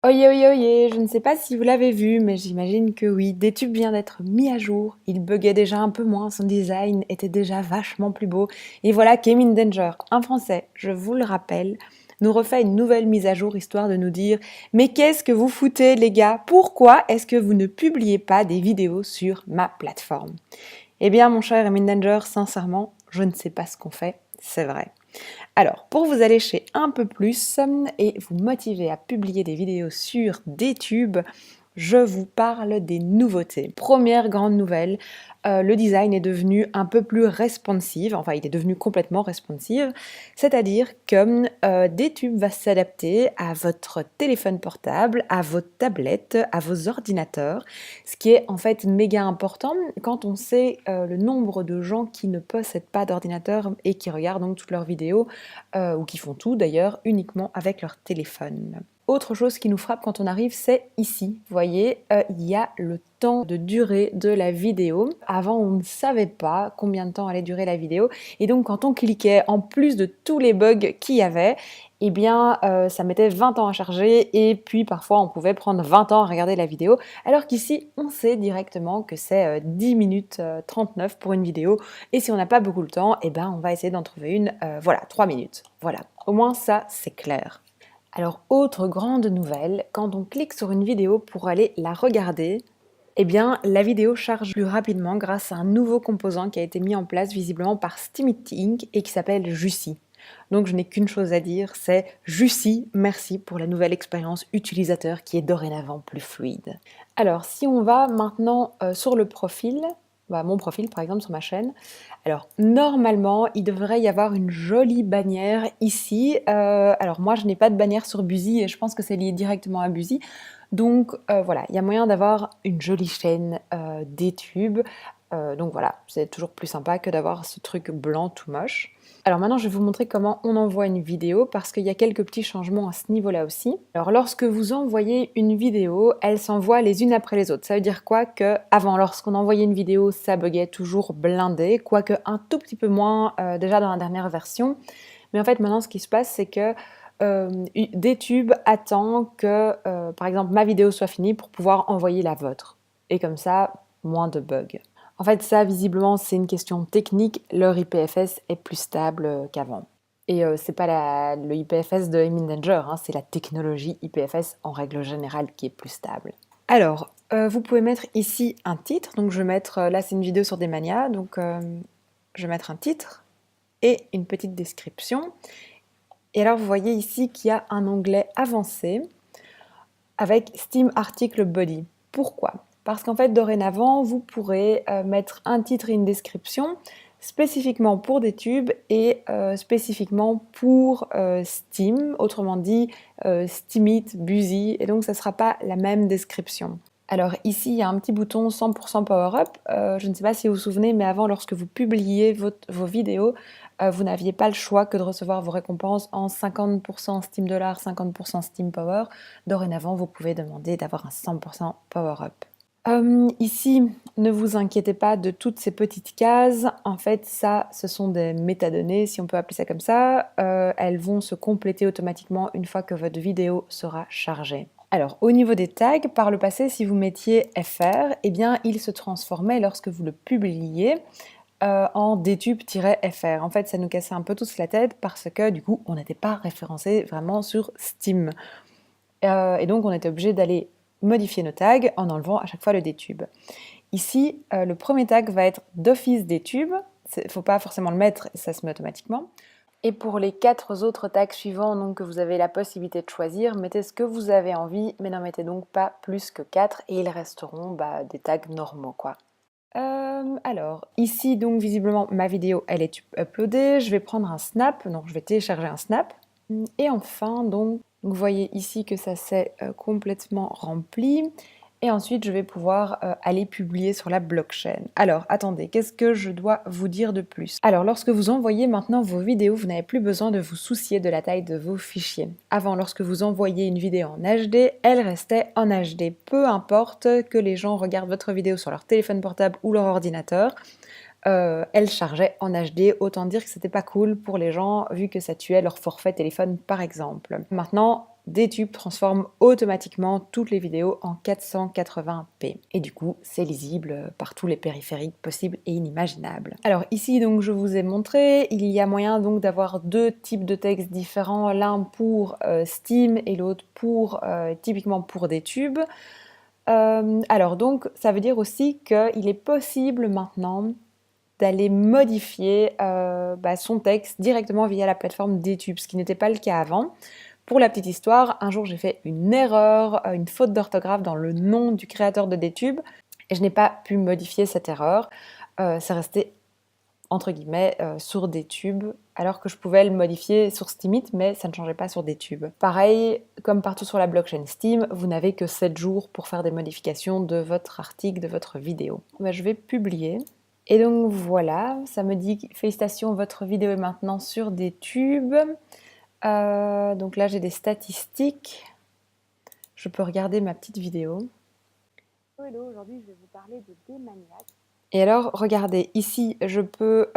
Oyez, oyez, oyez, je ne sais pas si vous l'avez vu, mais j'imagine que oui. DTube vient d'être mis à jour. Il buguait déjà un peu moins, son design était déjà vachement plus beau. Et voilà qu'Emin Danger, un Français, je vous le rappelle, nous refait une nouvelle mise à jour histoire de nous dire mais qu'est-ce que vous foutez les gars? Pourquoi est-ce que vous ne publiez pas des vidéos sur ma plateforme? Eh bien mon cher Emin Danger, sincèrement, je ne sais pas ce qu'on fait, c'est vrai. Alors, pour vous allécher un peu plus et vous motiver à publier des vidéos sur DTube, je vous parle des nouveautés. Première grande nouvelle, le design est devenu un peu plus responsive, enfin il est devenu complètement responsive, c'est-à-dire que DTube va s'adapter à votre téléphone portable, à vos tablettes, à vos ordinateurs, ce qui est en fait méga important quand on sait le nombre de gens qui ne possèdent pas d'ordinateur et qui regardent donc toutes leurs vidéos, ou qui font tout d'ailleurs uniquement avec leur téléphone. Autre chose qui nous frappe quand on arrive, c'est ici. Vous voyez, il y a le temps de durée de la vidéo. Avant, on ne savait pas combien de temps allait durer la vidéo. Et donc, quand on cliquait, en plus de tous les bugs qu'il y avait, eh bien, ça mettait 20 ans à charger. Et puis, parfois, on pouvait prendre 20 ans à regarder la vidéo. Alors qu'ici, on sait directement que c'est 10 minutes 39 pour une vidéo. Et si on n'a pas beaucoup de temps, eh ben, on va essayer d'en trouver une, voilà, 3 minutes. Voilà. Au moins, ça, c'est clair. Alors, autre grande nouvelle, quand on clique sur une vidéo pour aller la regarder, eh bien, la vidéo charge plus rapidement grâce à un nouveau composant qui a été mis en place visiblement par Steemit Inc. Et qui s'appelle Jussi. Donc, je n'ai qu'une chose à dire, c'est Jussi, merci pour la nouvelle expérience utilisateur qui est dorénavant plus fluide. Alors, si on va maintenant sur le profil, mon profil par exemple sur ma chaîne, alors normalement il devrait y avoir une jolie bannière ici. Alors moi je n'ai pas de bannière sur Buzy et je pense que c'est lié directement à Buzy. Donc voilà, il y a moyen d'avoir une jolie chaîne DTube. Donc voilà, c'est toujours plus sympa que d'avoir ce truc blanc tout moche. Alors maintenant, je vais vous montrer comment on envoie une vidéo parce qu'il y a quelques petits changements à ce niveau-là aussi. Alors lorsque vous envoyez une vidéo, elle s'envoie les unes après les autres. Ça veut dire quoi? Que avant, lorsqu'on envoyait une vidéo, ça buguait toujours blindé, quoique un tout petit peu moins déjà dans la dernière version. Mais en fait, maintenant, ce qui se passe, c'est que DTube attend que, par exemple, ma vidéo soit finie pour pouvoir envoyer la vôtre. Et comme ça, moins de bugs. En fait, ça, visiblement, c'est une question technique. Leur IPFS est plus stable qu'avant. Et c'est pas le IPFS de Emin Danger, hein, c'est la technologie IPFS en règle générale qui est plus stable. Alors, vous pouvez mettre ici un titre. Donc, je vais mettre, là, c'est une vidéo sur des manias. Donc, je vais mettre un titre et une petite description. Et alors, vous voyez ici qu'il y a un onglet avancé avec Steam Article Body. Pourquoi? Parce qu'en fait, dorénavant, vous pourrez mettre un titre et une description spécifiquement pour des tubes et spécifiquement pour Steam, autrement dit Steemit, Buzy, et donc ça ne sera pas la même description. Alors ici, il y a un petit bouton 100% Power Up. Je ne sais pas si vous vous souvenez, mais avant, lorsque vous publiez vos vidéos, vous n'aviez pas le choix que de recevoir vos récompenses en 50% Steam Dollar, 50% Steam Power. Dorénavant, vous pouvez demander d'avoir un 100% Power Up. Ici, ne vous inquiétez pas de toutes ces petites cases. En fait, ça, ce sont des métadonnées, si on peut appeler ça comme ça. Elles vont se compléter automatiquement une fois que votre vidéo sera chargée. Alors, au niveau des tags, par le passé, si vous mettiez FR, eh bien, il se transformait lorsque vous le publiiez en DTube-FR. En fait, ça nous cassait un peu tous la tête parce que, du coup, on n'était pas référencé vraiment sur Steam. Et donc, on était obligé d'aller modifier nos tags en enlevant à chaque fois le DTube. Ici, le premier tag va être d'office DTube. Il ne faut pas forcément le mettre, ça se met automatiquement. Et pour les 4 autres tags suivants donc, que vous avez la possibilité de choisir, mettez ce que vous avez envie, mais n'en mettez donc pas plus que 4 et ils resteront des tags normaux, quoi. Alors, ici, donc, visiblement, ma vidéo, elle est uploadée. Je vais prendre un snap, donc je vais télécharger un snap. Et enfin, donc, vous voyez ici que ça s'est complètement rempli. Et ensuite, je vais pouvoir aller publier sur la blockchain. Alors, attendez, qu'est-ce que je dois vous dire de plus? Alors, lorsque vous envoyez maintenant vos vidéos, vous n'avez plus besoin de vous soucier de la taille de vos fichiers. Avant, lorsque vous envoyiez une vidéo en HD, elle restait en HD. Peu importe que les gens regardent votre vidéo sur leur téléphone portable ou leur ordinateur, elle chargeait en HD, autant dire que c'était pas cool pour les gens vu que ça tuait leur forfait téléphone par exemple. Maintenant, DTube transforme automatiquement toutes les vidéos en 480p. Et du coup, c'est lisible par tous les périphériques possibles et inimaginables. Alors ici, donc, je vous ai montré, il y a moyen donc d'avoir deux types de textes différents, l'un pour Steam et l'autre pour typiquement pour DTube. Alors donc, ça veut dire aussi qu'il est possible maintenant d'aller modifier son texte directement via la plateforme DTube, ce qui n'était pas le cas avant. Pour la petite histoire, un jour j'ai fait une erreur, une faute d'orthographe dans le nom du créateur de DTube et je n'ai pas pu modifier cette erreur. C'est resté entre guillemets sur DTube alors que je pouvais le modifier sur Steemit mais ça ne changeait pas sur DTube. Pareil, comme partout sur la blockchain Steam, vous n'avez que 7 jours pour faire des modifications de votre article, de votre vidéo. Je vais publier. Et donc voilà, ça me dit félicitations, votre vidéo est maintenant sur DTube. Donc là j'ai des statistiques. Je peux regarder ma petite vidéo. Hello, aujourd'hui je vais vous parler de Démaniac. Et alors, regardez, ici, je peux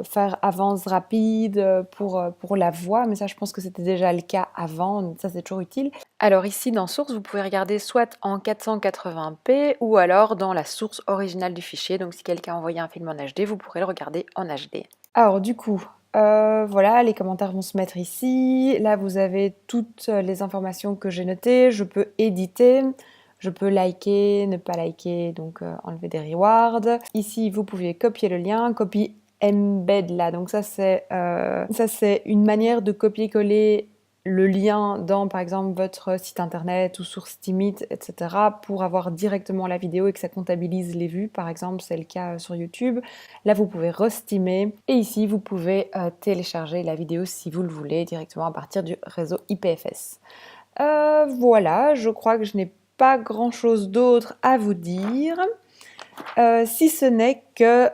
faire avance rapide pour la voix, mais ça, je pense que c'était déjà le cas avant, donc ça, c'est toujours utile. Alors ici, dans Source, vous pouvez regarder soit en 480p ou alors dans la source originale du fichier. Donc, si quelqu'un a envoyé un film en HD, vous pourrez le regarder en HD. Alors, du coup, voilà, les commentaires vont se mettre ici. Là, vous avez toutes les informations que j'ai notées. Je peux éditer. Je peux liker, ne pas liker, donc enlever des rewards. Ici, vous pouvez copier le lien, copie embed là. Donc ça, c'est une manière de copier-coller le lien dans, par exemple, votre site internet ou sur Steemit, etc. pour avoir directement la vidéo et que ça comptabilise les vues. Par exemple, c'est le cas sur YouTube. Là, vous pouvez re-steamer. Et ici, vous pouvez télécharger la vidéo si vous le voulez directement à partir du réseau IPFS. Voilà, je crois que je n'ai pas grand chose d'autre à vous dire, si ce n'est que,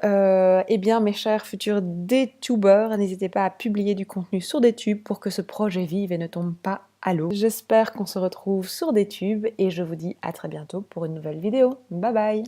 eh bien, mes chers futurs DTubers, n'hésitez pas à publier du contenu sur DTube pour que ce projet vive et ne tombe pas à l'eau. J'espère qu'on se retrouve sur DTube et je vous dis à très bientôt pour une nouvelle vidéo. Bye bye!